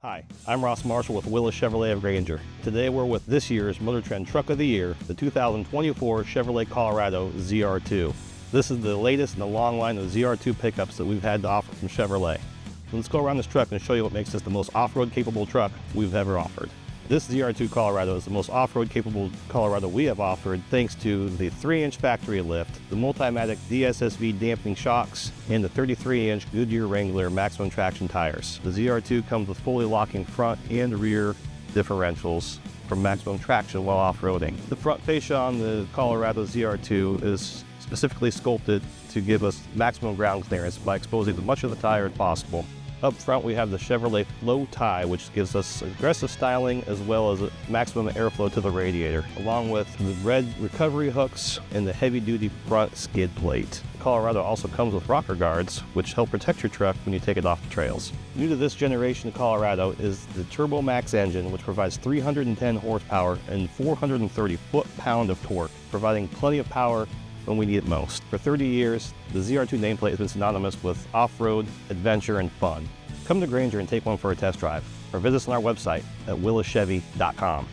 Hi, I'm Ross Marshall with Willis Chevrolet of Granger. Today we're with this year's Motor Trend Truck of the Year, the 2024 Chevrolet Colorado ZR2. This is the latest in the long line of ZR2 pickups that we've had to offer from Chevrolet. So let's go around this truck and show you what makes this the most off-road capable truck we've ever offered. This ZR2 Colorado is the most off-road capable Colorado we have offered thanks to the 3-inch factory lift, the Multimatic DSSV dampening shocks, and the 33-inch Goodyear Wrangler maximum traction tires. The ZR2 comes with fully locking front and rear differentials for maximum traction while off-roading. The front fascia on the Colorado ZR2 is specifically sculpted to give us maximum ground clearance by exposing as much of the tire as possible. Up front we have the Chevrolet Flow tie, which gives us aggressive styling as well as maximum airflow to the radiator, along with the red recovery hooks and the heavy-duty front skid plate. The Colorado also comes with rocker guards, which help protect your truck when you take it off the trails. New to this generation of Colorado is the TurboMax engine, which provides 310 horsepower and 430 foot-pound of torque, providing plenty of power when we need it most. For 30 years, the ZR2 nameplate has been synonymous with off-road, adventure, and fun. Come to Granger and take one for a test drive, or visit us on our website at willischevy.com.